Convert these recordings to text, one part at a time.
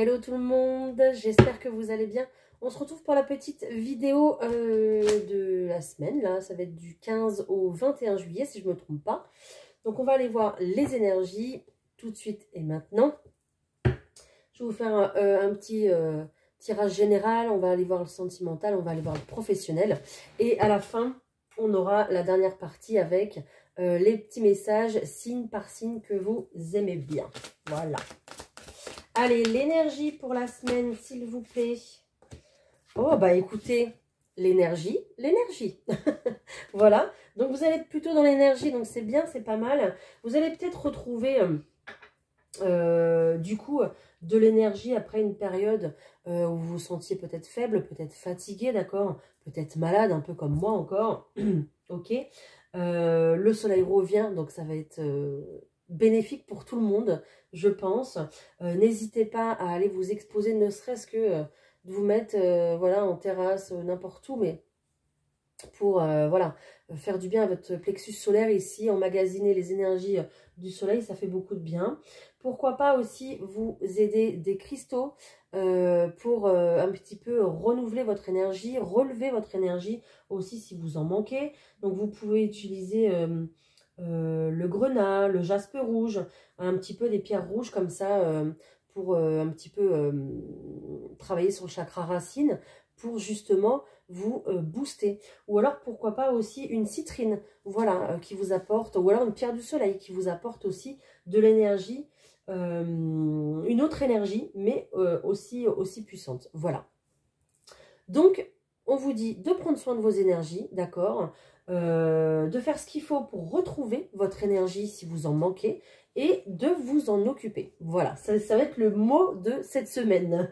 Hello tout le monde, j'espère que vous allez bien. On se retrouve pour la petite vidéo de la semaine, là, ça va être du 15 au 21 juillet si je ne me trompe pas. Donc on va aller voir les énergies tout de suite et maintenant. Je vais vous faire un petit tirage général, on va aller voir le sentimental, on va aller voir le professionnel. Et à la fin, on aura la dernière partie avec les petits messages signe par signe que vous aimez bien. Voilà. Allez, l'énergie pour la semaine, s'il vous plaît. Oh, bah écoutez, l'énergie. Voilà, donc vous allez être plutôt dans l'énergie, donc c'est bien, c'est pas mal. Vous allez peut-être retrouver, du coup, de l'énergie après une période où vous vous sentiez peut-être faible, peut-être fatigué, d'accord? Peut-être malade, un peu comme moi encore. Ok. Le soleil revient, donc ça va être bénéfique pour tout le monde, je pense. N'hésitez pas à aller vous exposer, ne serait-ce que de vous mettre voilà, en terrasse, n'importe où, mais pour voilà, faire du bien à votre plexus solaire ici, emmagasiner les énergies du soleil, ça fait beaucoup de bien. Pourquoi pas aussi vous aider des cristaux pour un petit peu renouveler votre énergie, relever votre énergie aussi si vous en manquez. Donc vous pouvez utiliser le grenat, le jaspe rouge, un petit peu des pierres rouges comme ça pour un petit peu travailler sur le chakra racine pour justement vous booster. Ou alors pourquoi pas aussi une citrine, voilà, qui vous apporte, ou alors une pierre du soleil qui vous apporte aussi de l'énergie, une autre énergie, mais aussi puissante. Voilà. Donc, on vous dit de prendre soin de vos énergies, d'accord, de faire ce qu'il faut pour retrouver votre énergie si vous en manquez, et de vous en occuper. Voilà, ça va être le mot de cette semaine.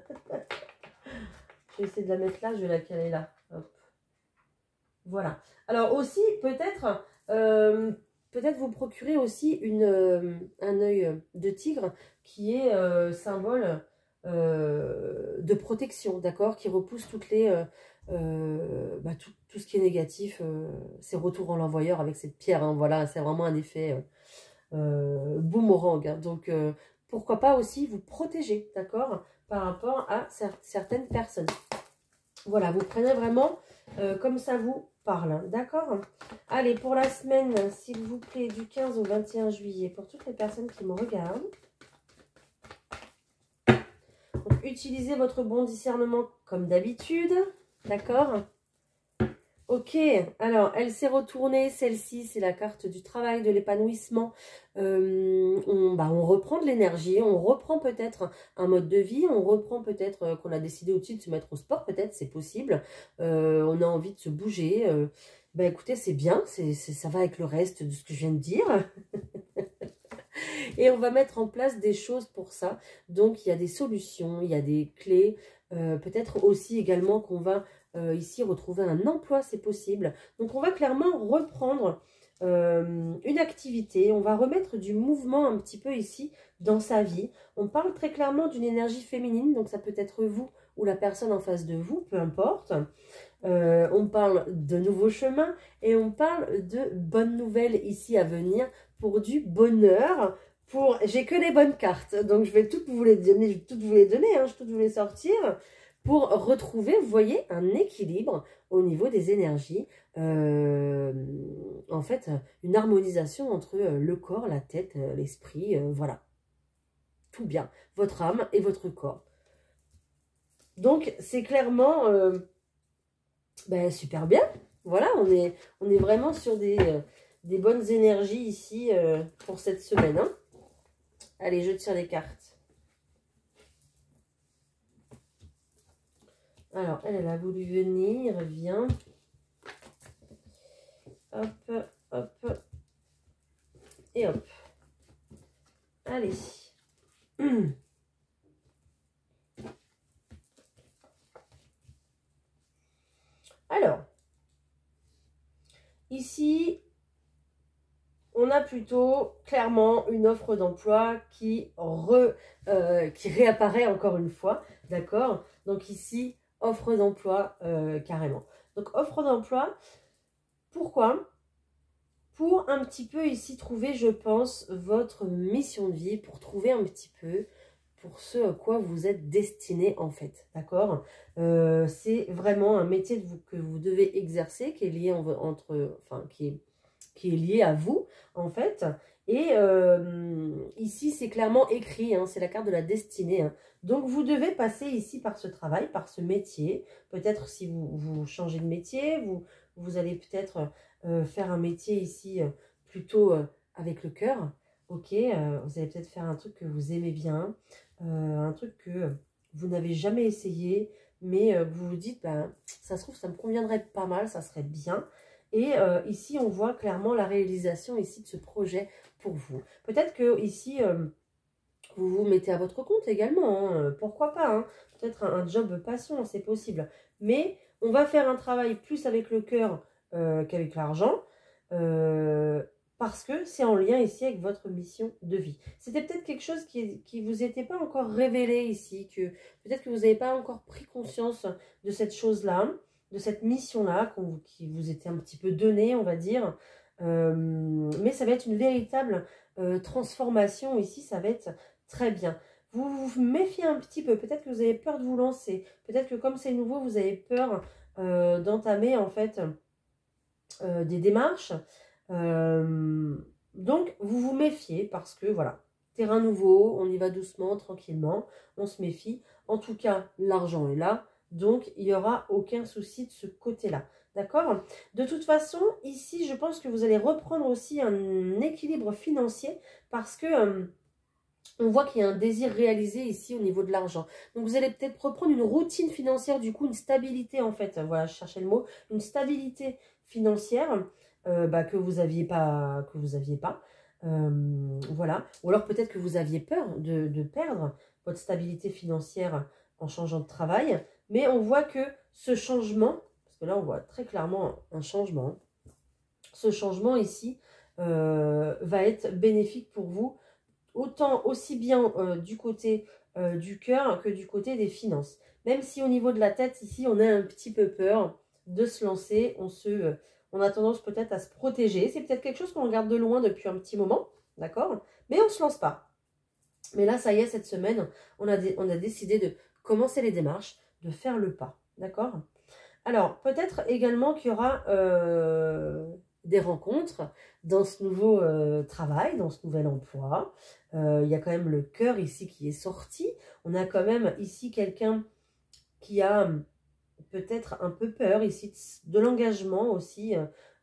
Je vais essayer de la mettre là, je vais la caler là. Hop. Voilà. Alors aussi, peut-être vous procurer aussi un œil de tigre qui est symbole de protection, d'accord, qui repousse toutes les tout ce qui est négatif, ces retours en l'envoyeur avec cette pierre, hein, voilà, c'est vraiment un effet boomerang, hein. Donc pourquoi pas aussi vous protéger, d'accord, par rapport à certaines personnes. Voilà, vous prenez vraiment comme ça vous parle, d'accord? Allez, pour la semaine, s'il vous plaît, du 15 au 21 juillet, pour toutes les personnes qui me regardent. Donc, utilisez votre bon discernement comme d'habitude, d'accord? Ok, alors, elle s'est retournée, celle-ci, c'est la carte du travail, de l'épanouissement. On reprend de l'énergie, on reprend peut-être un mode de vie, on reprend peut-être qu'on a décidé aussi de se mettre au sport, peut-être, c'est possible. On a envie de se bouger. Écoutez, c'est bien, ça va avec le reste de ce que je viens de dire. Et on va mettre en place des choses pour ça. Donc, il y a des solutions, il y a des clés. Peut-être aussi également qu'on va ici retrouver un emploi, c'est possible. Donc, on va clairement reprendre une activité. On va remettre du mouvement un petit peu ici dans sa vie. On parle très clairement d'une énergie féminine. Donc, ça peut être vous ou la personne en face de vous, peu importe. On parle de nouveaux chemins et on parle de bonnes nouvelles ici à venir pour du bonheur. J'ai que les bonnes cartes, donc je vais toutes vous les donner, je vais toutes vous les sortir pour retrouver, vous voyez, un équilibre au niveau des énergies. En fait, une harmonisation entre le corps, la tête, l'esprit, voilà. Tout bien, votre âme et votre corps. Donc, c'est clairement super bien. Voilà, on est vraiment sur des bonnes énergies ici pour cette semaine, hein. Allez, je tire les cartes. Alors, elle a voulu venir, viens. Hop, hop. Et hop. Allez. Alors, ici, on a plutôt clairement une offre d'emploi qui réapparaît encore une fois, d'accord? Donc ici, offre d'emploi carrément. Donc offre d'emploi, pourquoi? Pour un petit peu ici trouver, je pense, votre mission de vie, pour trouver un petit peu, pour ce à quoi vous êtes destiné en fait, d'accord? C'est vraiment un métier que vous devez exercer, qui est lié qui est lié à vous en fait. Et ici, c'est clairement écrit, hein, c'est la carte de la destinée. Hein. Donc, vous devez passer ici par ce travail, par ce métier. Peut-être si vous changez de métier, vous allez peut-être faire un métier ici plutôt avec le cœur. Ok, vous allez peut-être faire un truc que vous aimez bien, un truc que vous n'avez jamais essayé, mais vous vous dites, ben, ça se trouve, ça me conviendrait pas mal, ça serait bien. Et ici, on voit clairement la réalisation ici de ce projet pour vous. Peut-être que ici, vous vous mettez à votre compte également, hein, pourquoi pas, hein, peut-être un job passion, c'est possible. Mais on va faire un travail plus avec le cœur qu'avec l'argent, parce que c'est en lien ici avec votre mission de vie. C'était peut-être quelque chose qui vous était pas encore révélé ici, que peut-être que vous n'avez pas encore pris conscience de cette chose-là, de cette mission-là qui vous était un petit peu donnée, on va dire. Mais ça va être une véritable transformation ici, ça va être très bien. Vous vous méfiez un petit peu, peut-être que vous avez peur de vous lancer, peut-être que comme c'est nouveau, vous avez peur d'entamer en fait des démarches. Donc, vous vous méfiez parce que, voilà, terrain nouveau, on y va doucement, tranquillement, on se méfie. En tout cas, l'argent est là, donc il n'y aura aucun souci de ce côté-là. D'accord? De toute façon, ici, je pense que vous allez reprendre aussi un équilibre financier parce que on voit qu'il y a un désir réalisé ici au niveau de l'argent. Donc, vous allez peut-être reprendre une routine financière, du coup, une stabilité, en fait. Voilà, je cherchais le mot. Une stabilité financière que vous aviez pas. Voilà. Ou alors, peut-être que vous aviez peur de perdre votre stabilité financière en changeant de travail. Mais on voit que ce changement, parce que là, on voit très clairement un changement. Ce changement ici va être bénéfique pour vous autant aussi bien du côté du cœur que du côté des finances. Même si au niveau de la tête, ici, on a un petit peu peur de se lancer, on a tendance peut-être à se protéger. C'est peut-être quelque chose qu'on regarde de loin depuis un petit moment, d'accord? Mais on ne se lance pas. Mais là, ça y est, cette semaine, on a décidé de commencer les démarches, de faire le pas, d'accord? Alors, peut-être également qu'il y aura des rencontres dans ce nouveau travail, dans ce nouvel emploi. Il y a quand même le cœur ici qui est sorti. On a quand même ici quelqu'un qui a peut-être un peu peur ici de l'engagement aussi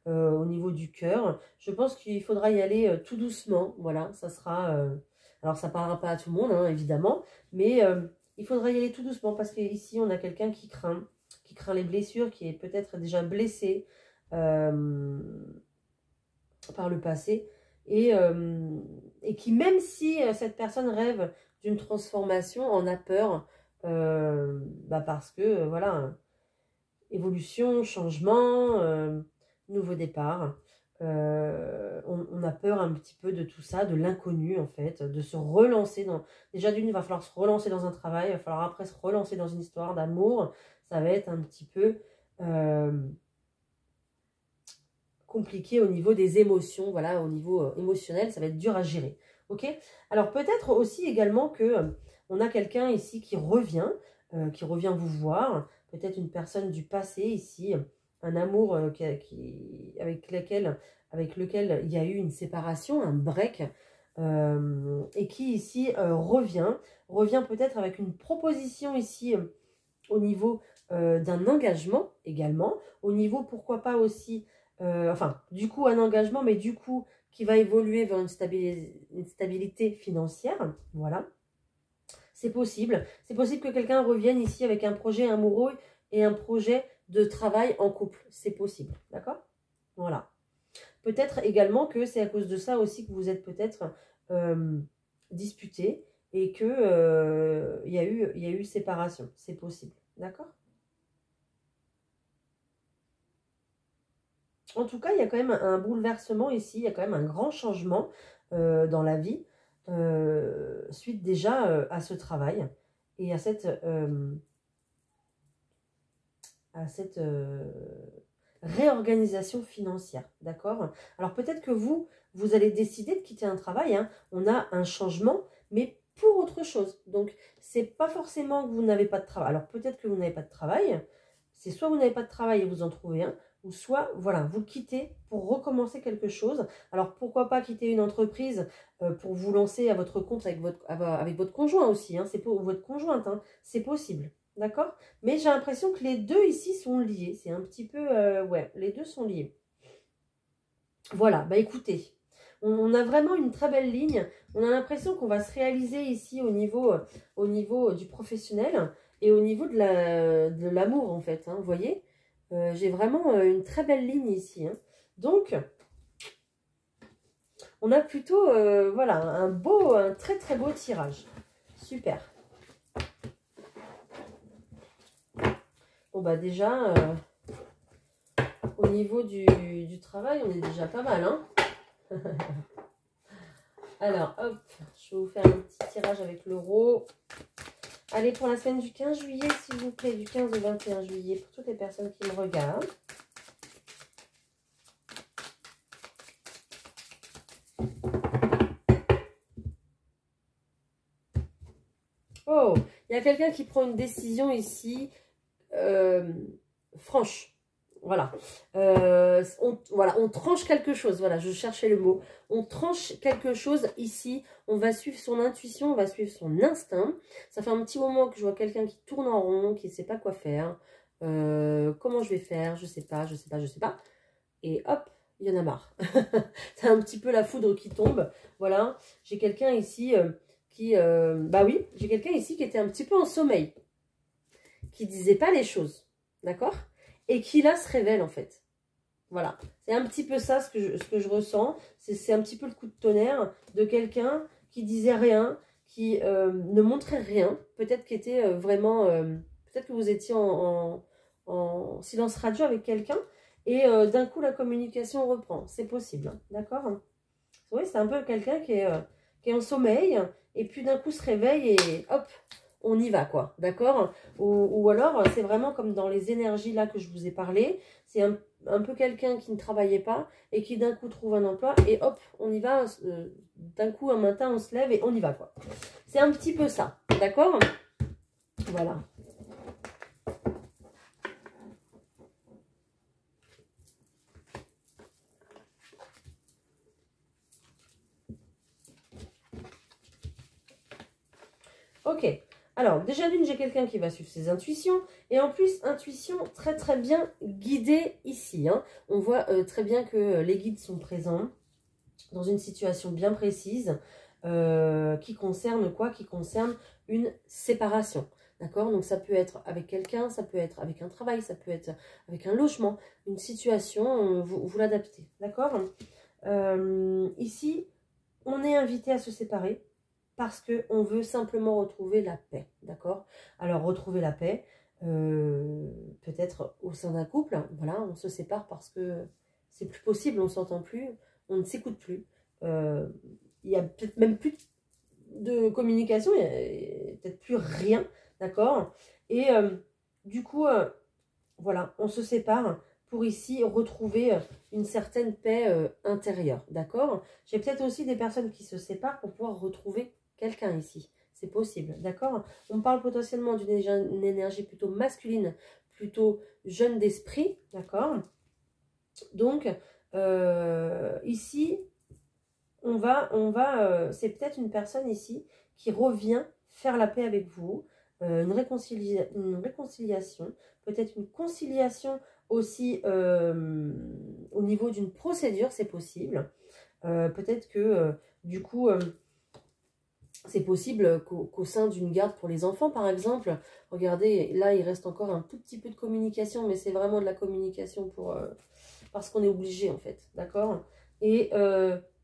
au niveau du cœur. Je pense qu'il faudra y aller tout doucement. Voilà, ça sera... alors, ça ne parlera pas à tout le monde, hein, évidemment, mais il faudra y aller tout doucement parce qu'ici, on a quelqu'un qui craint les blessures, qui est peut-être déjà blessé par le passé et qui, même si cette personne rêve d'une transformation, en a peur parce que, voilà, évolution, changement, nouveau départ. On a peur un petit peu de tout ça, de l'inconnu en fait, de se relancer dans... Déjà d'une, il va falloir se relancer dans un travail, il va falloir après se relancer dans une histoire d'amour. Ça va être un petit peu compliqué au niveau des émotions, voilà, au niveau émotionnel, ça va être dur à gérer. Ok? Alors peut-être aussi également que on a quelqu'un ici qui revient vous voir, peut-être une personne du passé ici, un amour avec lequel il y a eu une séparation, un break, et qui ici revient peut-être avec une proposition ici au niveau d'un engagement également, au niveau pourquoi pas aussi, enfin du coup un engagement, mais du coup qui va évoluer vers une stabilité financière, voilà. C'est possible que quelqu'un revienne ici avec un projet amoureux et un projet de travail en couple, c'est possible, d'accord? Voilà. Peut-être également que c'est à cause de ça aussi que vous êtes peut-être disputé et que il y a eu séparation, c'est possible, d'accord? En tout cas, il y a quand même un bouleversement ici, il y a quand même un grand changement dans la vie, suite déjà à ce travail et à cette réorganisation financière, d'accord? Alors peut-être que vous allez décider de quitter un travail, hein. On a un changement, mais pour autre chose. Donc, c'est pas forcément que vous n'avez pas de travail. Alors, peut-être que vous n'avez pas de travail. C'est soit vous n'avez pas de travail et vous en trouvez un, ou soit, voilà, vous le quittez pour recommencer quelque chose. Alors, pourquoi pas quitter une entreprise pour vous lancer à votre compte avec votre conjoint aussi. Hein, c'est pour votre conjointe, hein, c'est possible. D'accord? Mais j'ai l'impression que les deux ici sont liés. C'est un petit peu... ouais, les deux sont liés. Voilà, bah écoutez, on a vraiment une très belle ligne. On a l'impression qu'on va se réaliser ici au niveau du professionnel et au niveau de l'amour, en fait. Hein, vous voyez, j'ai vraiment une très belle ligne ici. Hein. Donc, on a plutôt voilà, un très très beau tirage. Super. Bon, bah déjà, au niveau du travail, on est déjà pas mal, hein. Alors, hop, je vais vous faire un petit tirage avec l'euro. Allez, pour la semaine du 15 juillet, s'il vous plaît, du 15 au 21 juillet, pour toutes les personnes qui me regardent. Oh, il y a quelqu'un qui prend une décision ici, franche. Voilà. Voilà, on tranche quelque chose. Voilà, je cherchais le mot. On tranche quelque chose ici. On va suivre son intuition, on va suivre son instinct. Ça fait un petit moment que je vois quelqu'un qui tourne en rond, qui ne sait pas quoi faire. Comment je vais faire? Je sais pas, je sais pas, je sais pas. Et hop, il y en a marre. C'est un petit peu la foudre qui tombe. Voilà, j'ai quelqu'un ici bah oui, j'ai quelqu'un ici qui était un petit peu en sommeil, qui disait pas les choses. D'accord? Et qui là se révèle en fait. Voilà, c'est un petit peu ça ce que je ressens. C'est un petit peu le coup de tonnerre de quelqu'un qui disait rien, qui ne montrait rien. Peut-être qu'il était vraiment... peut-être que vous étiez en silence radio avec quelqu'un et d'un coup la communication reprend. C'est possible, hein, d'accord? Oui, c'est un peu quelqu'un qui est en sommeil et puis d'un coup se réveille et hop, on y va, quoi, d'accord? Ou alors, c'est vraiment comme dans les énergies là que je vous ai parlé, c'est un peu quelqu'un qui ne travaillait pas et qui d'un coup trouve un emploi et hop, on y va, d'un coup un matin on se lève et on y va, quoi. C'est un petit peu ça, d'accord? Voilà. Ok. Alors, déjà d'une, j'ai quelqu'un qui va suivre ses intuitions. Et en plus, intuition très très bien guidée ici. Hein. On voit très bien que les guides sont présents dans une situation bien précise qui concerne quoi? Qui concerne une séparation. D'accord? Donc ça peut être avec quelqu'un, ça peut être avec un travail, ça peut être avec un logement, une situation, vous l'adaptez. D'accord? Ici, on est invité à se séparer parce qu'on veut simplement retrouver la paix, d'accord? Alors, retrouver la paix, peut-être au sein d'un couple, voilà, on se sépare parce que c'est plus possible, on ne s'entend plus, on ne s'écoute plus. Il y a peut-être même plus de communication, il n'y a peut-être plus rien, d'accord? Et du coup, voilà, on se sépare pour ici retrouver une certaine paix intérieure, d'accord? J'ai peut-être aussi des personnes qui se séparent pour pouvoir retrouver quelqu'un ici. C'est possible, d'accord? On parle potentiellement d'une énergie plutôt masculine, plutôt jeune d'esprit, d'accord? Donc, ici, c'est peut-être une personne ici qui revient faire la paix avec vous, une réconciliation, peut-être une conciliation aussi au niveau d'une procédure, c'est possible. Peut-être que du coup, c'est possible qu'au sein d'une garde pour les enfants, par exemple, regardez, là, il reste encore un tout petit peu de communication, mais c'est vraiment de la communication parce qu'on est obligé, en fait, d'accord? Et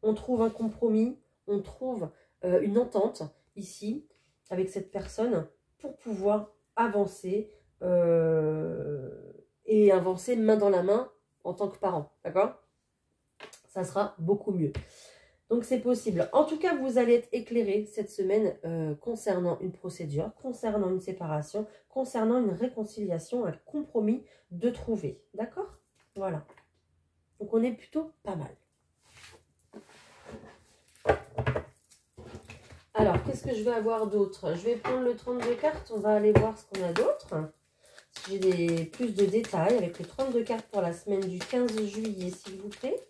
on trouve un compromis, on trouve une entente, ici, avec cette personne, pour pouvoir avancer, et avancer main dans la main en tant que parent, d'accord? Ça sera beaucoup mieux. Donc, c'est possible. En tout cas, vous allez être éclairé cette semaine concernant une procédure, concernant une séparation, concernant une réconciliation, un compromis de trouver. D'accord? Voilà. Donc, on est plutôt pas mal. Alors, qu'est-ce que je vais avoir d'autre? Je vais prendre le 32 cartes. On va aller voir ce qu'on a d'autre. Si j'ai plus de détails avec les 32 cartes pour la semaine du 15 juillet, s'il vous plaît.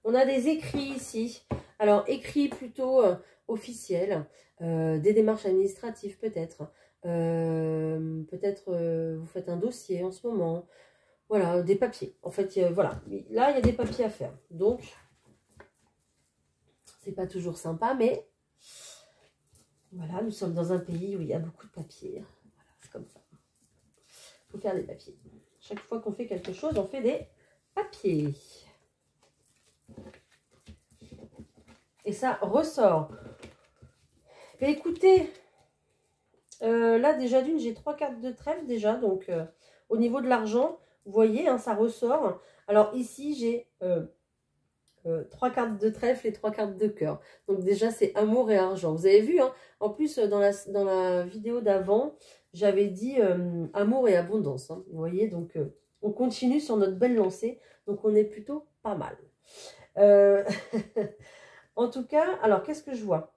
On a des écrits ici. Alors, écrits plutôt officiels, des démarches administratives peut-être. Peut-être vous faites un dossier en ce moment. Voilà, des papiers. En fait, voilà. Là, il y a des papiers à faire. Donc, c'est pas toujours sympa, mais voilà, nous sommes dans un pays où il y a beaucoup de papiers. Voilà, c'est comme ça. Il faut faire des papiers. Chaque fois qu'on fait quelque chose, on fait des papiers. Et ça ressort. Et écoutez, là déjà d'une, j'ai 3 cartes de trèfle déjà. Donc au niveau de l'argent, vous voyez, hein, ça ressort. Alors ici, j'ai 3 cartes de trèfle et 3 cartes de cœur. Donc déjà, c'est amour et argent. Vous avez vu, hein, en plus, dans la vidéo d'avant, j'avais dit amour et abondance. Hein, vous voyez, donc on continue sur notre belle lancée. Donc on est plutôt pas mal. En tout cas, alors qu'est-ce que je vois?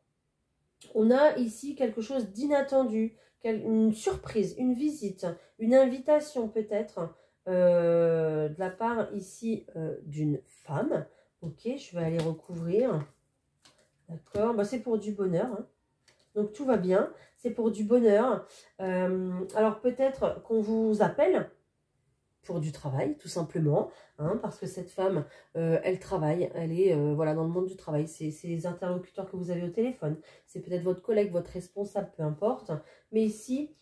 On a ici quelque chose d'inattendu, une surprise, une visite, une invitation peut-être de la part ici d'une femme. Ok, je vais aller recouvrir. D'accord, bah, c'est pour du bonheur. Hein. Donc tout va bien, c'est pour du bonheur. Alors peut-être qu'on vous appelle pour du travail, tout simplement, hein, parce que cette femme, elle travaille, elle est voilà, dans le monde du travail, c'est les interlocuteurs que vous avez au téléphone, c'est peut-être votre collègue, votre responsable, peu importe, mais ici,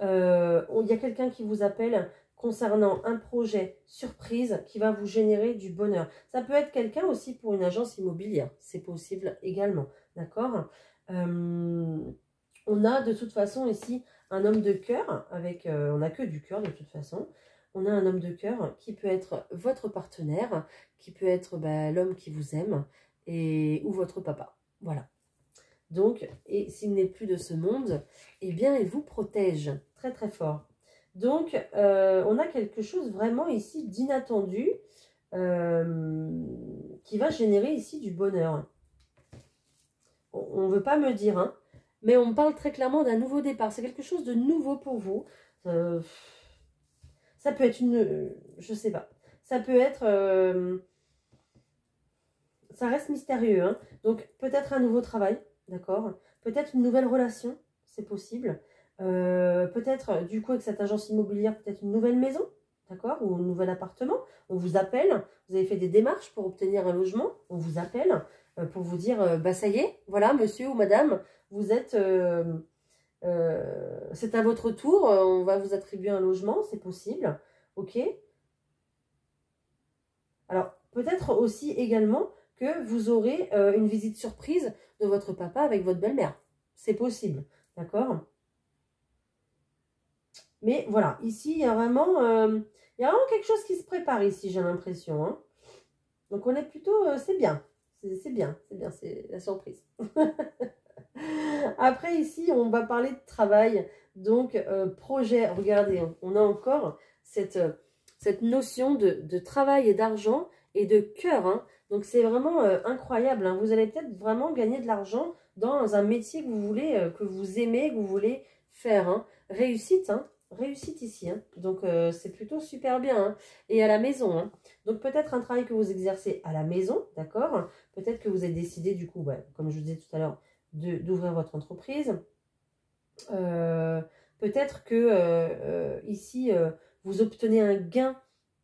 il y a quelqu'un qui vous appelle concernant un projet surprise qui va vous générer du bonheur. Ça peut être quelqu'un aussi pour une agence immobilière, c'est possible également, d'accord. On a de toute façon ici un homme de cœur, avec, on n'a que du cœur de toute façon. On a un homme de cœur qui peut être votre partenaire, qui peut être l'homme qui vous aime ou votre papa. Voilà. Donc, et s'il n'est plus de ce monde, eh bien, il vous protège très très fort. Donc, on a quelque chose vraiment ici d'inattendu qui va générer ici du bonheur. On ne veut pas me dire, hein, mais on me parle très clairement d'un nouveau départ. C'est quelque chose de nouveau pour vous. Ça peut être je sais pas. Ça peut être... ça reste mystérieux. Hein. Donc, peut-être un nouveau travail, d'accord. Peut-être une nouvelle relation, c'est possible. Peut-être, du coup, avec cette agence immobilière, peut-être une nouvelle maison, d'accord. Ou un nouvel appartement. On vous appelle. Vous avez fait des démarches pour obtenir un logement. On vous appelle pour vous dire, bah ça y est, voilà, monsieur ou madame, vous êtes... c'est à votre tour, on va vous attribuer un logement, c'est possible, ok. Alors, peut-être aussi également que vous aurez une visite surprise de votre papa avec votre belle-mère, c'est possible, d'accord. Mais voilà, ici, il y a vraiment quelque chose qui se prépare ici, j'ai l'impression, hein. Donc, on est plutôt, c'est bien, c'est la surprise. Après, ici, on va parler de travail. Donc, projet, regardez, on a encore cette notion de travail et d'argent et de cœur. Hein. Donc, c'est vraiment incroyable. Hein. Vous allez peut-être vraiment gagner de l'argent dans un métier que vous voulez, que vous aimez, que vous voulez faire. Hein. Réussite, hein. Réussite ici. Hein. Donc, c'est plutôt super bien. Hein. Et à la maison. Hein. Donc, peut-être un travail que vous exercez à la maison, d'accord. Peut-être que vous avez décidé, du coup, comme je vous disais tout à l'heure, d'ouvrir votre entreprise. Peut-être que ici, vous obtenez un gain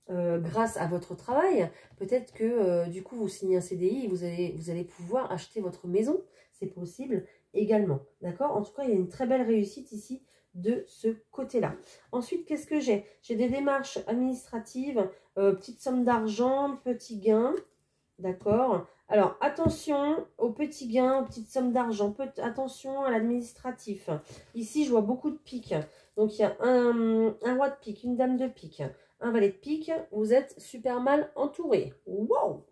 grâce à votre travail. Peut-être que du coup, vous signez un CDI et vous allez pouvoir acheter votre maison. C'est possible également. D'accord? En tout cas, il y a une très belle réussite ici de ce côté-là. Ensuite, qu'est-ce que j'ai? J'ai des démarches administratives, petite somme d'argent, petit gain. D'accord? Alors, attention aux petits gains, aux petites sommes d'argent. Attention à l'administratif. Ici, je vois beaucoup de piques. Donc, il y a un roi de pique, une dame de pique, un valet de pique. Vous êtes super mal entouré. Wow!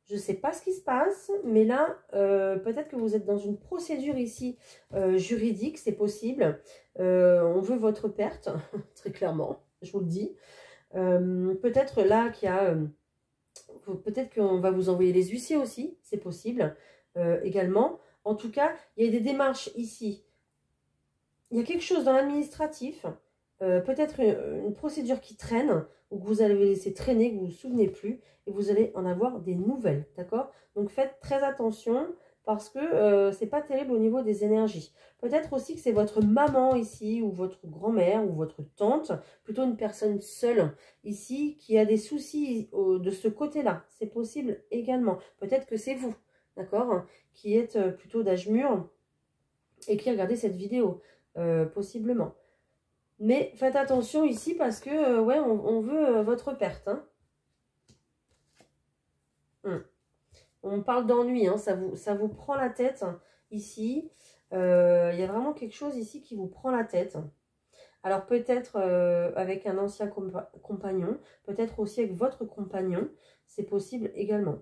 Je ne sais pas ce qui se passe, mais là, peut-être que vous êtes dans une procédure ici juridique, c'est possible. On veut votre perte, très clairement. je vous le dis. Peut-être là qu'il y a... peut-être qu'on va vous envoyer les huissiers aussi, c'est possible également. En tout cas, il y a des démarches ici. Il y a quelque chose dans l'administratif, peut-être une procédure qui traîne, ou que vous allez laisser traîner, que vous ne vous souvenez plus, et vous allez en avoir des nouvelles, d'accord? Donc faites très attention, parce que c'est pas terrible au niveau des énergies. Peut-être aussi que c'est votre maman ici, ou votre grand-mère, ou votre tante, plutôt une personne seule ici, qui a des soucis de ce côté-là. C'est possible également. Peut-être que c'est vous, d'accord? Qui êtes plutôt d'âge mûr, et qui regardez cette vidéo. Possiblement. Mais faites attention ici parce que, ouais, on veut votre perte. Hein. On parle d'ennui, hein, ça vous prend la tête ici. Il y a vraiment quelque chose ici qui vous prend la tête. Alors peut-être avec un ancien compagnon, peut-être aussi avec votre compagnon, c'est possible également.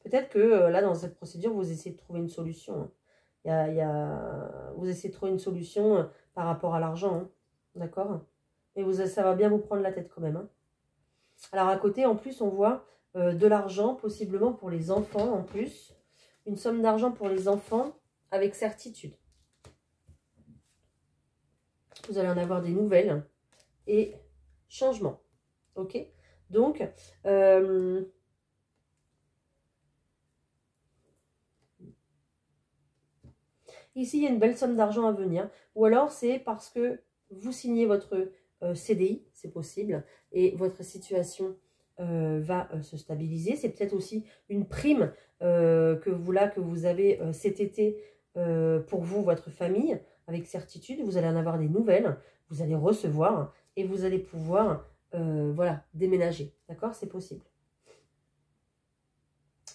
Peut-être que là, dans cette procédure, vous essayez de trouver une solution. Hein. Vous essayez de trouver une solution par rapport à l'argent. Hein. D'accord? Et ça va bien vous prendre la tête quand même. Hein. Alors à côté, en plus, on voit de l'argent, possiblement pour les enfants en plus. Une somme d'argent pour les enfants avec certitude. Vous allez en avoir des nouvelles et changement. Ok? Donc, ici, il y a une belle somme d'argent à venir. Ou alors, c'est parce que vous signez votre CDI, c'est possible, et votre situation va se stabiliser. C'est peut-être aussi une prime que vous avez cet été pour vous, votre famille, avec certitude. Vous allez en avoir des nouvelles, vous allez recevoir et vous allez pouvoir voilà, déménager. D'accord? C'est possible.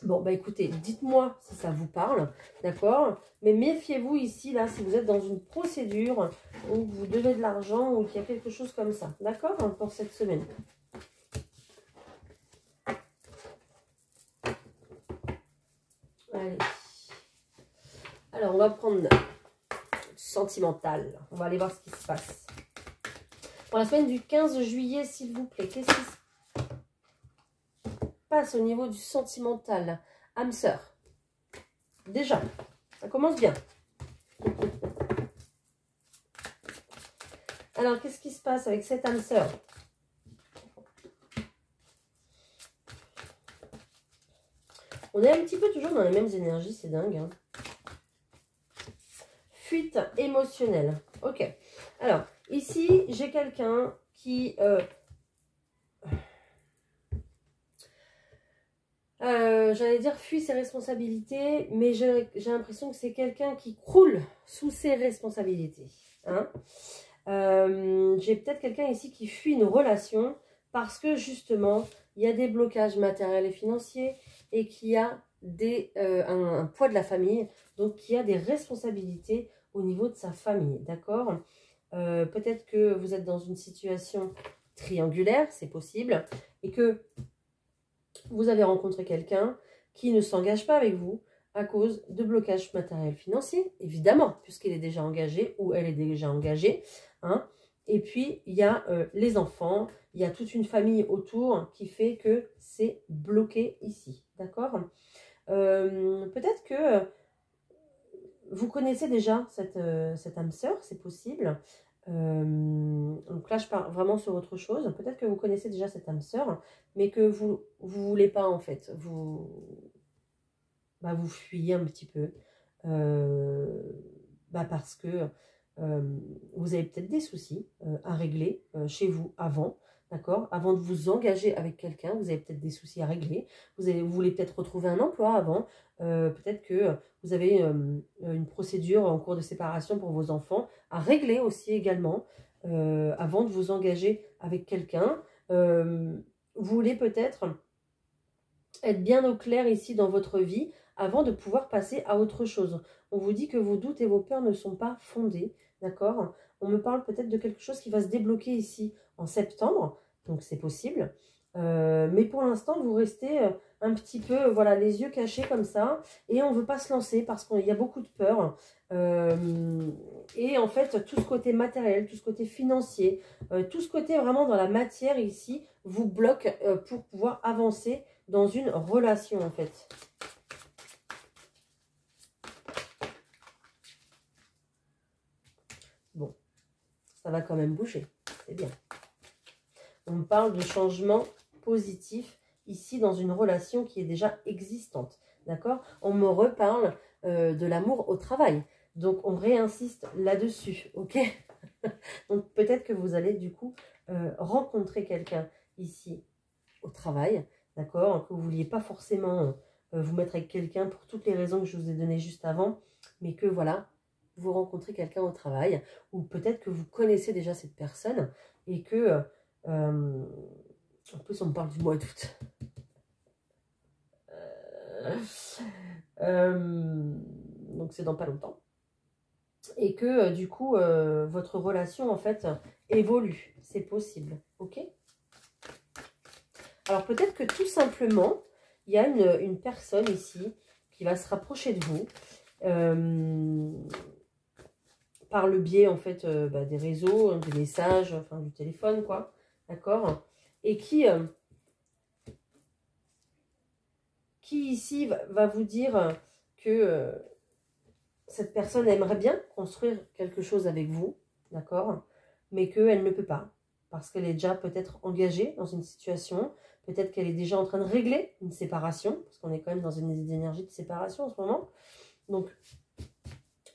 Bon, bah écoutez, dites-moi si ça vous parle, d'accord? Mais méfiez-vous ici, là, si vous êtes dans une procédure où vous devez de l'argent ou qu'il y a quelque chose comme ça, d'accord? Pour cette semaine. Allez. Alors, on va prendre sentimental. On va aller voir ce qui se passe. Pour la semaine du 15 juillet, s'il vous plaît, qu'est-ce qui se passe au niveau du sentimental? Âme sœur. Déjà, ça commence bien. Alors, qu'est-ce qui se passe avec cette âme sœur? On est un petit peu toujours dans les mêmes énergies, c'est dingue. Hein. Fuite émotionnelle. Ok. Alors, ici, j'ai quelqu'un qui... j'allais dire fuit ses responsabilités, mais j'ai l'impression que c'est quelqu'un qui croule sous ses responsabilités. Hein. J'ai peut-être quelqu'un ici qui fuit une relation parce que justement, il y a des blocages matériels et financiers et qu'il y a un poids de la famille, donc qu'il y a des responsabilités au niveau de sa famille, d'accord? Peut-être que vous êtes dans une situation triangulaire, c'est possible, et que vous avez rencontré quelqu'un qui ne s'engage pas avec vous à cause de blocages matériels financiers, évidemment, puisqu'il est déjà engagé ou elle est déjà engagée. Hein. Et puis, il y a les enfants, il y a toute une famille autour qui fait que c'est bloqué ici. D'accord? Peut-être que vous connaissez déjà cette âme sœur, c'est possible. Donc là, je pars vraiment sur autre chose. Peut-être que vous connaissez déjà cette âme sœur, mais que vous voulez pas, en fait. Vous fuyez un petit peu. Parce que vous avez peut-être des soucis à régler chez vous avant. D'accord? Avant de vous engager avec quelqu'un, vous avez peut-être des soucis à régler. Vous voulez peut-être retrouver un emploi avant. Peut-être que vous avez une procédure en cours de séparation pour vos enfants à régler aussi également avant de vous engager avec quelqu'un. Vous voulez peut-être être bien au clair ici dans votre vie avant de pouvoir passer à autre chose. On vous dit que vos doutes et vos peurs ne sont pas fondés. D'accord? On me parle peut-être de quelque chose qui va se débloquer ici en septembre, donc c'est possible. Mais pour l'instant, vous restez un petit peu, voilà, les yeux cachés comme ça. Et on ne veut pas se lancer parce qu'il y a beaucoup de peur. Et en fait, tout ce côté matériel, tout ce côté financier, tout ce côté vraiment dans la matière ici, vous bloque pour pouvoir avancer dans une relation en fait. Bon, ça va quand même bouger, c'est bien. On parle de changement positif ici dans une relation qui est déjà existante. D'accord? On me reparle de l'amour au travail. Donc, on réinsiste là-dessus. Ok? Donc, peut-être que vous allez du coup rencontrer quelqu'un ici au travail. D'accord? Que vous ne vouliez pas forcément vous mettre avec quelqu'un pour toutes les raisons que je vous ai données juste avant. Mais que voilà, vous rencontrez quelqu'un au travail. Ou peut-être que vous connaissez déjà cette personne et que... en plus, on me parle du mois d'août. Donc, c'est dans pas longtemps. Et que, du coup, votre relation, en fait, évolue. C'est possible. Ok? Alors, peut-être que tout simplement, il y a une personne ici qui va se rapprocher de vous par le biais, en fait, des réseaux, des messages, enfin, du téléphone, quoi. D'accord? Et qui ici va vous dire que cette personne aimerait bien construire quelque chose avec vous, d'accord, mais qu'elle ne peut pas, parce qu'elle est déjà peut-être engagée dans une situation, peut-être qu'elle est déjà en train de régler une séparation, parce qu'on est quand même dans une énergie de séparation en ce moment, donc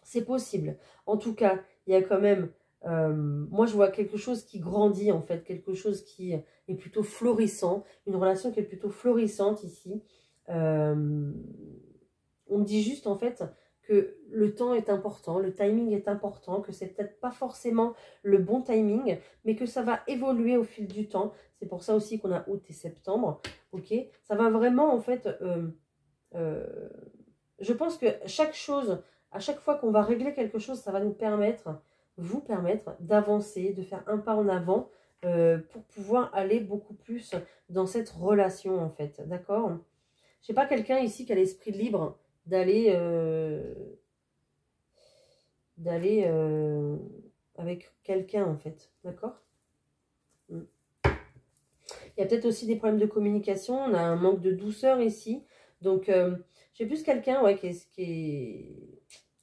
c'est possible. En tout cas, il y a quand même, moi je vois quelque chose qui grandit en fait, quelque chose qui est plutôt florissant, une relation qui est plutôt florissante ici. On me dit juste en fait que le temps est important, le timing est important, que c'est peut-être pas forcément le bon timing, mais que ça va évoluer au fil du temps. C'est pour ça aussi qu'on a août et septembre, ok? Ça va vraiment en fait... je pense que chaque chose, à chaque fois qu'on va régler quelque chose, ça va nous permettre, vous permettre d'avancer, de faire un pas en avant pour pouvoir aller beaucoup plus dans cette relation en fait, d'accord? Je sais pas, quelqu'un ici qui a l'esprit libre d'aller avec quelqu'un en fait, d'accord? Il y a peut-être aussi des problèmes de communication, on a un manque de douceur ici, donc j'ai plus quelqu'un ouais, qui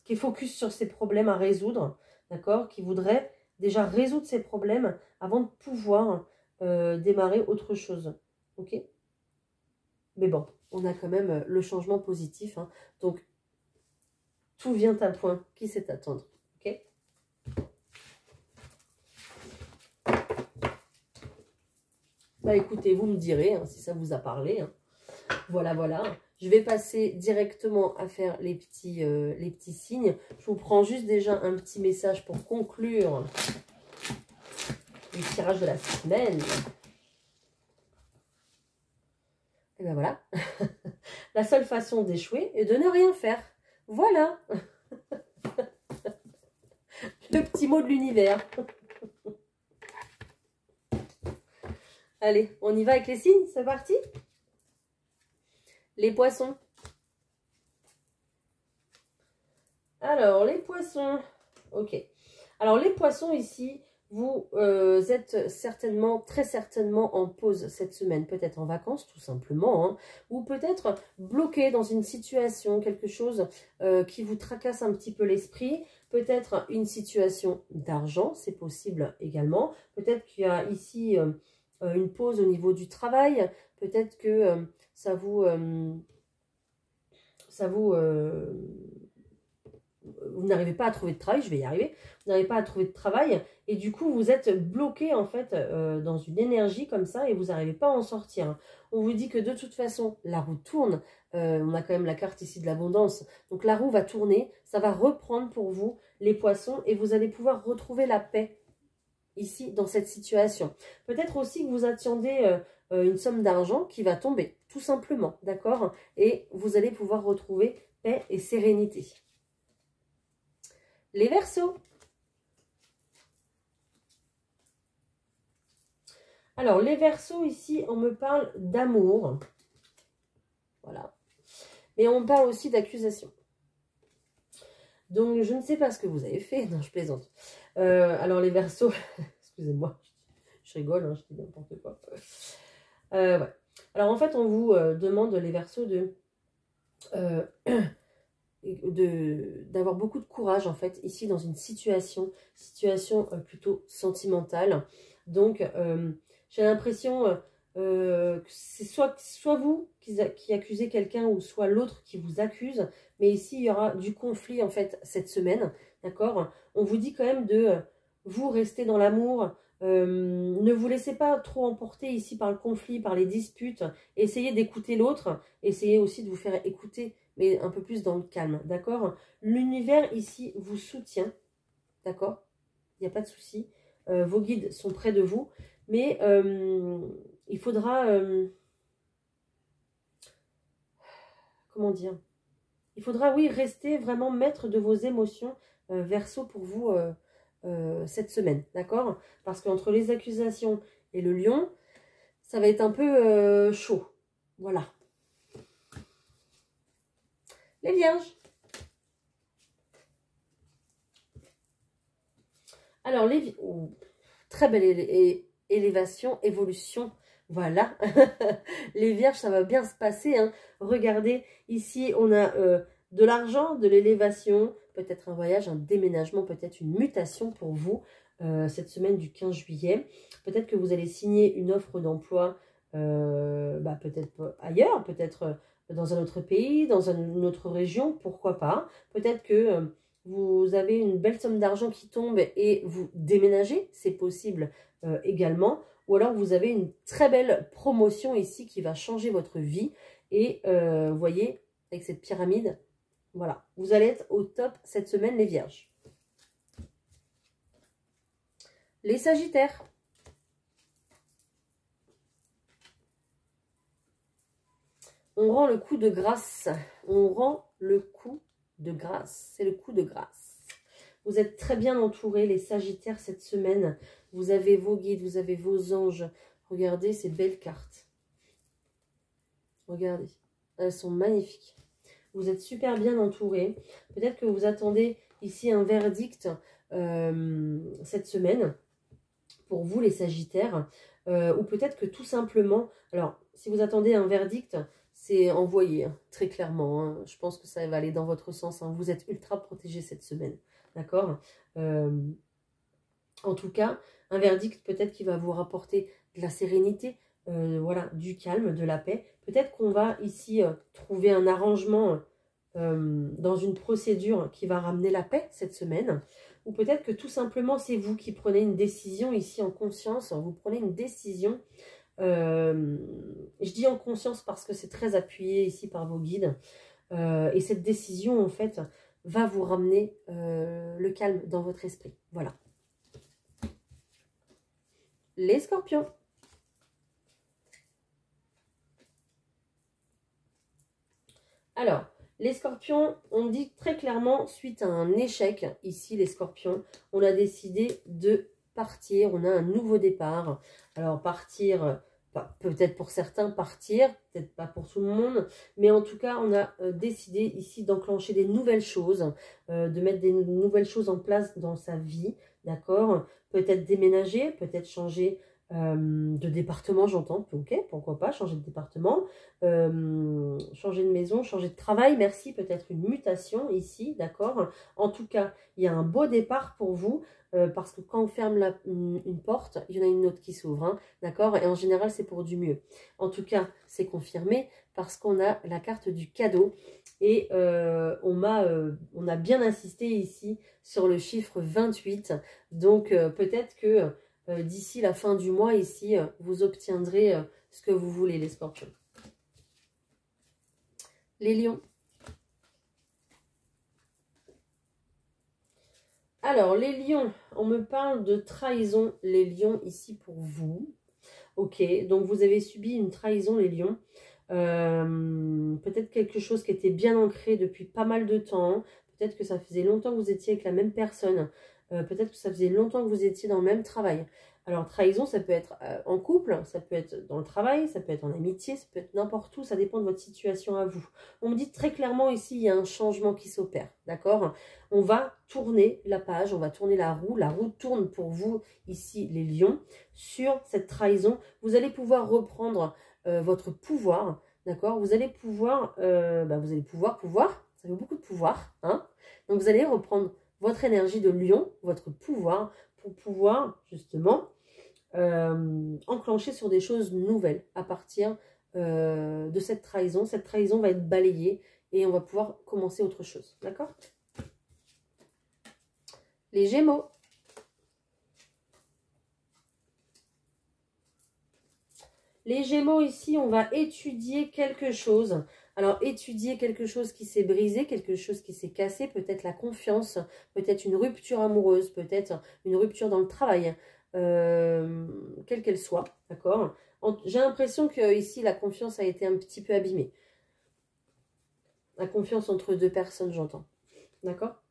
est focus sur ses problèmes à résoudre, d'accord? Qui voudrait déjà résoudre ses problèmes avant de pouvoir démarrer autre chose, ok? Mais bon, on a quand même le changement positif, hein, donc tout vient à point qui sait attendre, ok? Bah écoutez, vous me direz hein, si ça vous a parlé. Hein. Voilà, voilà. Je vais passer directement à faire les petits signes. Je vous prends juste déjà un petit message pour conclure le tirage de la semaine. Et ben voilà. La seule façon d'échouer est de ne rien faire. Voilà. Le petit mot de l'univers. Allez, on y va avec les signes, c'est parti. Les poissons. Alors, les poissons. Ok. Alors, les poissons ici, vous êtes certainement, très certainement en pause cette semaine. Peut-être en vacances, tout simplement. Hein, ou peut-être bloqué dans une situation, quelque chose qui vous tracasse un petit peu l'esprit. Peut-être une situation d'argent, c'est possible également. Peut-être qu'il y a ici une pause au niveau du travail. Peut-être que vous n'arrivez pas à trouver de travail, je vais y arriver, vous n'arrivez pas à trouver de travail, et du coup, vous êtes bloqué, en fait, dans une énergie comme ça, et vous n'arrivez pas à en sortir. On vous dit que de toute façon, la roue tourne, on a quand même la carte ici de l'abondance, donc la roue va tourner, ça va reprendre pour vous les poissons, et vous allez pouvoir retrouver la paix, ici, dans cette situation. Peut-être aussi que vous attendez une somme d'argent qui va tomber, tout simplement, d'accord? Et vous allez pouvoir retrouver paix et sérénité. Les Verseaux. Alors, les Verseaux, ici, on me parle d'amour. Voilà. Mais on me parle aussi d'accusation. Donc, je ne sais pas ce que vous avez fait. Non, je plaisante. Alors, les Verseaux, excusez-moi, je rigole, hein, je dis n'importe quoi. Ouais. Alors, en fait, on vous demande, les Verseaux, d'avoir beaucoup de courage, en fait, ici, dans une situation plutôt sentimentale. Donc, j'ai l'impression que c'est soit vous qui accusez quelqu'un, ou soit l'autre qui vous accuse. Mais ici, il y aura du conflit, en fait, cette semaine. D'accord? On vous dit quand même de vous rester dans l'amour. Ne vous laissez pas trop emporter ici par le conflit, par les disputes. Essayez d'écouter l'autre. Essayez aussi de vous faire écouter, mais un peu plus dans le calme. D'accord? L'univers, ici, vous soutient. D'accord? Il n'y a pas de souci. Vos guides sont près de vous. Mais il faudra... comment dire? Il faudra, oui, rester vraiment maître de vos émotions, Verseau, pour vous cette semaine. D'accord? Parce qu'entre les accusations et le lion, ça va être un peu chaud. Voilà. Les Vierges. Alors, très belle élévation, évolution. Voilà. Les Vierges, ça va bien se passer. Hein. Regardez, ici, on a de l'argent, de l'élévation, peut-être un voyage, un déménagement, peut-être une mutation pour vous cette semaine du 15 juillet. Peut-être que vous allez signer une offre d'emploi, peut-être ailleurs, peut-être dans un autre pays, dans une autre région, pourquoi pas. Peut-être que vous avez une belle somme d'argent qui tombe et vous déménagez, c'est possible également. Ou alors vous avez une très belle promotion ici qui va changer votre vie. Et vous voyez, avec cette pyramide, voilà, vous allez être au top cette semaine, les Vierges. Les Sagittaires. On rend le coup de grâce. On rend le coup de grâce. C'est le coup de grâce. Vous êtes très bien entourés, les Sagittaires, cette semaine. Vous avez vos guides, vous avez vos anges. Regardez ces belles cartes. Regardez. Elles sont magnifiques. Vous êtes super bien entourés. Peut-être que vous attendez ici un verdict cette semaine pour vous, les Sagittaires. Ou peut-être que tout simplement... Alors, si vous attendez un verdict, c'est envoyé, hein, très clairement. Hein. Je pense que ça va aller dans votre sens. Hein. Vous êtes ultra protégés cette semaine. D'accord? En tout cas, un verdict peut-être qui va vous rapporter de la sérénité, voilà, du calme, de la paix. Peut-être qu'on va ici trouver un arrangement dans une procédure qui va ramener la paix cette semaine. Ou peut-être que tout simplement, c'est vous qui prenez une décision ici en conscience. Vous prenez une décision. Je dis en conscience parce que c'est très appuyé ici par vos guides. Et cette décision, en fait, va vous ramener le calme dans votre esprit. Voilà. Les Scorpions. Alors, les Scorpions, on dit très clairement, suite à un échec, ici les Scorpions, on a décidé de partir, on a un nouveau départ. Alors partir, peut-être pour certains partir, peut-être pas pour tout le monde, mais en tout cas on a décidé ici d'enclencher des nouvelles choses, de mettre des nouvelles choses en place dans sa vie, d'accord? Peut-être déménager, peut-être changer de département, j'entends, ok, pourquoi pas, changer de département, changer de maison, changer de travail, merci, peut-être une mutation ici, d'accord? En tout cas, il y a un beau départ pour vous, parce que quand on ferme une porte, il y en a une autre qui s'ouvre, hein, d'accord? Et en général, c'est pour du mieux. En tout cas, c'est confirmé parce qu'on a la carte du cadeau et on a bien insisté ici sur le chiffre 28. Donc, peut-être que d'ici la fin du mois, ici, vous obtiendrez ce que vous voulez, les Scorpions. Les Lions. Alors, les Lions, on me parle de trahison, les Lions, ici pour vous. Ok, donc vous avez subi une trahison, les Lions. Peut-être quelque chose qui était bien ancré depuis pas mal de temps. Peut-être que ça faisait longtemps que vous étiez avec la même personne. Peut-être que ça faisait longtemps que vous étiez dans le même travail. Alors, trahison, ça peut être en couple, ça peut être dans le travail, ça peut être en amitié, ça peut être n'importe où, ça dépend de votre situation à vous. On me dit très clairement ici, il y a un changement qui s'opère, d'accord? On va tourner la page, on va tourner la roue tourne pour vous, ici, les lions, sur cette trahison. Vous allez pouvoir reprendre votre pouvoir, d'accord? Vous allez pouvoir, pouvoir, ça fait beaucoup de pouvoir, hein? Donc, vous allez reprendre votre énergie de lion, votre pouvoir, pour pouvoir justement enclencher sur des choses nouvelles à partir de cette trahison. Cette trahison va être balayée et on va pouvoir commencer autre chose. D'accord? Les Gémeaux. Les Gémeaux ici, on va étudier quelque chose. Alors, étudier quelque chose qui s'est brisé, quelque chose qui s'est cassé, peut-être la confiance, peut-être une rupture amoureuse, peut-être une rupture dans le travail, quelle qu'elle soit, d'accord? J'ai l'impression que ici la confiance a été un petit peu abîmée. La confiance entre deux personnes, j'entends, d'accord?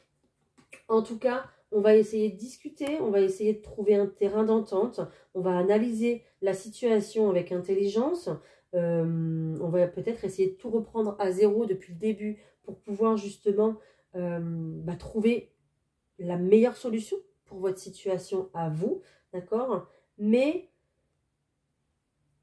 En tout cas, on va essayer de discuter, on va essayer de trouver un terrain d'entente, on va analyser la situation avec intelligence, on va peut-être essayer de tout reprendre à zéro depuis le début pour pouvoir justement trouver la meilleure solution pour votre situation à vous, d'accord? Mais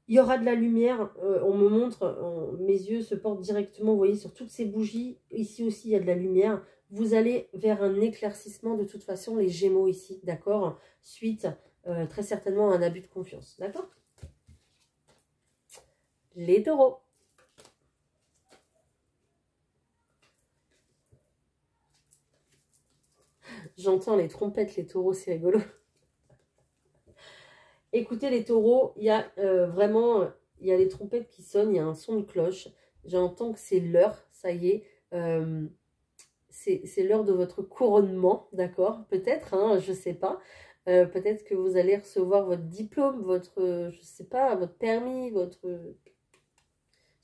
il y aura de la lumière, on me montre, mes yeux se portent directement, vous voyez, sur toutes ces bougies. Ici aussi, il y a de la lumière. Vous allez vers un éclaircissement de toute façon, les Gémeaux ici, d'accord? Suite, très certainement, à un abus de confiance, d'accord? Les Taureaux. J'entends les trompettes, les Taureaux, c'est rigolo. Écoutez, les Taureaux, il y a vraiment, il y a les trompettes qui sonnent, il y a un son de cloche. J'entends que c'est l'heure, ça y est. C'est l'heure de votre couronnement, d'accord? Peut-être, hein, je ne sais pas. Peut-être que vous allez recevoir votre diplôme, votre, je sais pas, votre permis, votre...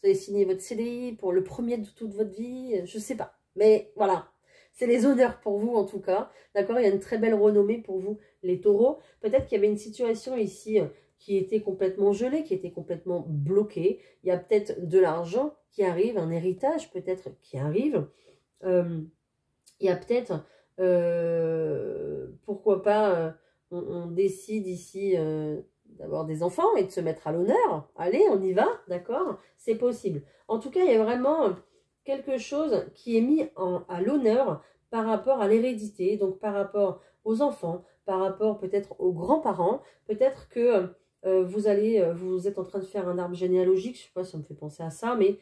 Vous allez signer votre CDI pour le premier de toute votre vie, je ne sais pas. Mais voilà, c'est les honneurs pour vous en tout cas, d'accord? Il y a une très belle renommée pour vous, les Taureaux. Peut-être qu'il y avait une situation ici qui était complètement gelée, qui était complètement bloquée. Il y a peut-être de l'argent qui arrive, un héritage peut-être qui arrive. Il y a peut-être, pourquoi pas, on décide ici d'avoir des enfants et de se mettre à l'honneur. Allez, on y va, d'accord? C'est possible. En tout cas, il y a vraiment quelque chose qui est mis à l'honneur par rapport à l'hérédité, donc par rapport aux enfants, par rapport peut-être aux grands-parents. Peut-être que vous êtes en train de faire un arbre généalogique, je ne sais pas, ça me fait penser à ça, mais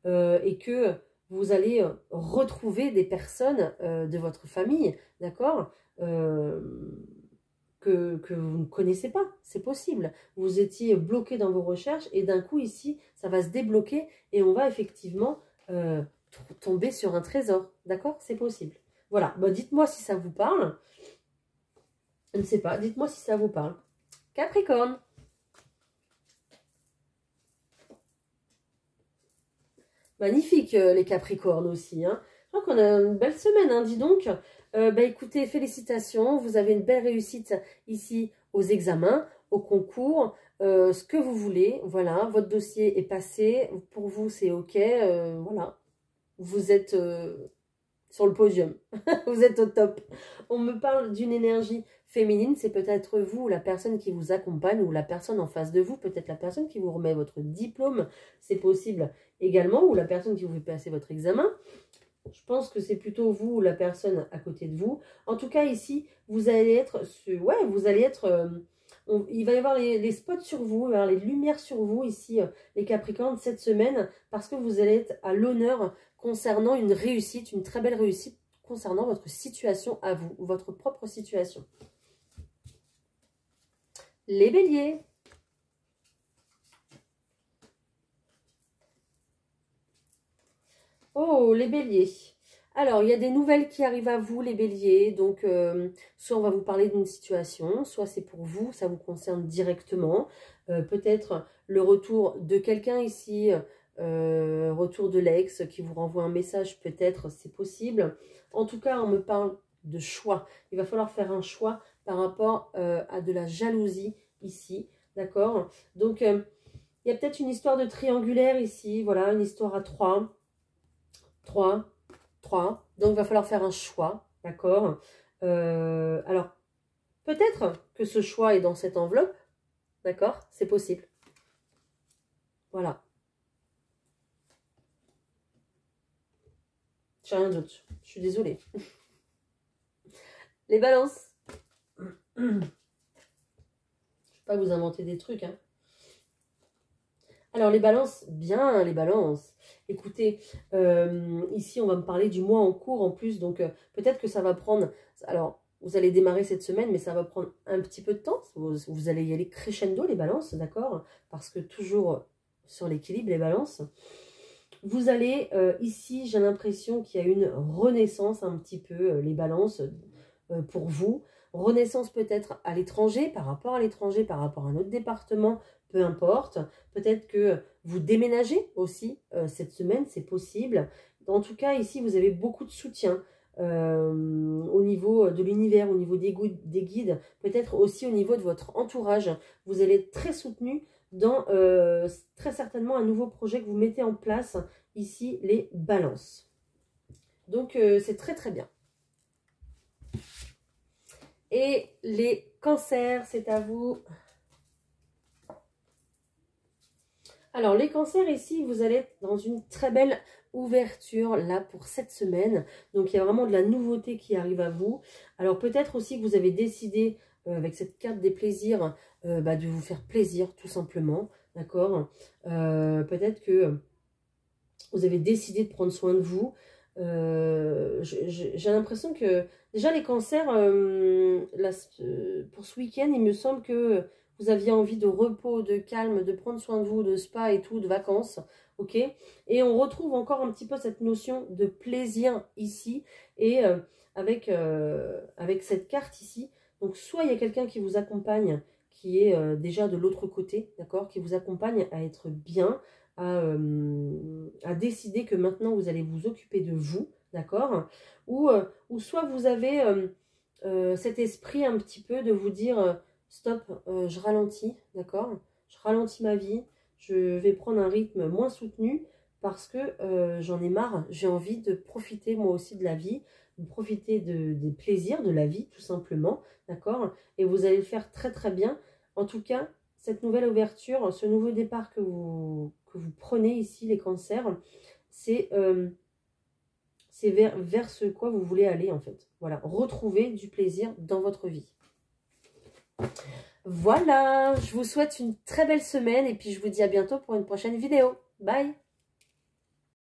et que vous allez retrouver des personnes de votre famille, d'accord, que vous ne connaissez pas, c'est possible. Vous étiez bloqué dans vos recherches et d'un coup ici, ça va se débloquer et on va effectivement tomber sur un trésor, d'accord? C'est possible. Voilà, bah, dites-moi si ça vous parle. Je ne sais pas, dites-moi si ça vous parle. Capricorne. Magnifique, les Capricornes aussi. Hein. Je crois qu'on a une belle semaine, hein, dis donc. Écoutez, félicitations. Vous avez une belle réussite ici aux examens, au concours, ce que vous voulez. Voilà, votre dossier est passé. Pour vous, c'est OK. Voilà, vous êtes sur le podium. Vous êtes au top. On me parle d'une énergie féminine. C'est peut-être vous, la personne qui vous accompagne ou la personne en face de vous. Peut-être la personne qui vous remet votre diplôme. C'est possible également. Ou la personne qui vous fait passer votre examen. Je pense que c'est plutôt vous ou la personne à côté de vous. En tout cas, ici, vous allez être... vous allez être... il va y avoir les spots sur vous, il va y avoir les lumières sur vous ici, les Capricornes, cette semaine, parce que vous allez être à l'honneur concernant une réussite, une très belle réussite concernant votre situation à vous, votre propre situation. Les Béliers. Oh, les Béliers. Alors, il y a des nouvelles qui arrivent à vous, les Béliers. Donc, soit on va vous parler d'une situation, soit c'est pour vous, ça vous concerne directement. Peut-être le retour de quelqu'un ici, retour de l'ex qui vous renvoie un message, peut-être, c'est possible. En tout cas, on me parle de choix. Il va falloir faire un choix par rapport à de la jalousie ici, d'accord? Donc, il y a peut-être une histoire de triangulaire ici, voilà, une histoire à 3, 3, 3. Donc, il va falloir faire un choix, d'accord? Alors, peut-être que ce choix est dans cette enveloppe, d'accord? C'est possible. Voilà. J'ai rien d'autre. Je suis désolée. Les balances. Je ne vais pas vous inventer des trucs, hein. Alors, les balances, bien les balances. Écoutez, ici, on va me parler du mois en cours en plus. Donc, peut-être que ça va prendre... Alors, vous allez démarrer cette semaine, mais ça va prendre un petit peu de temps. Vous allez y aller crescendo, les balances, d'accord? Parce que toujours sur l'équilibre, les balances. Vous allez, ici, j'ai l'impression qu'il y a une renaissance un petit peu, les balances, pour vous. Renaissance peut-être à l'étranger, par rapport à un autre département, peu importe. Peut-être que vous déménagez aussi cette semaine, c'est possible. En tout cas, ici, vous avez beaucoup de soutien au niveau de l'univers, au niveau des guides, peut-être aussi au niveau de votre entourage. Vous allez être très soutenu dans très certainement un nouveau projet que vous mettez en place, ici, les balances. Donc, c'est très très bien. Et les cancers, c'est à vous. Alors, les cancers, ici, vous allez être dans une très belle ouverture, là, pour cette semaine. Donc, il y a vraiment de la nouveauté qui arrive à vous. Alors, peut-être aussi que vous avez décidé, avec cette carte des plaisirs, de vous faire plaisir, tout simplement. D'accord? Peut-être que vous avez décidé de prendre soin de vous. J'ai l'impression que déjà les cancers, pour ce week-end, il me semble que vous aviez envie de repos, de calme, de prendre soin de vous, de spa et tout, de vacances, ok? Et on retrouve encore un petit peu cette notion de plaisir ici, et avec cette carte ici, donc soit il y a quelqu'un qui vous accompagne, qui est déjà de l'autre côté, d'accord? Qui vous accompagne à être bien, à décider que maintenant vous allez vous occuper de vous, d'accord? Ou soit vous avez cet esprit un petit peu de vous dire stop, je ralentis, d'accord? Je ralentis ma vie, je vais prendre un rythme moins soutenu parce que j'en ai marre, j'ai envie de profiter moi aussi de la vie, de profiter des plaisirs de la vie tout simplement, d'accord? Et vous allez le faire très très bien. En tout cas, cette nouvelle ouverture, ce nouveau départ que vous prenez ici, les cancers, c'est vers ce quoi vous voulez aller en fait. Voilà, retrouver du plaisir dans votre vie. Voilà, je vous souhaite une très belle semaine et puis je vous dis à bientôt pour une prochaine vidéo. Bye!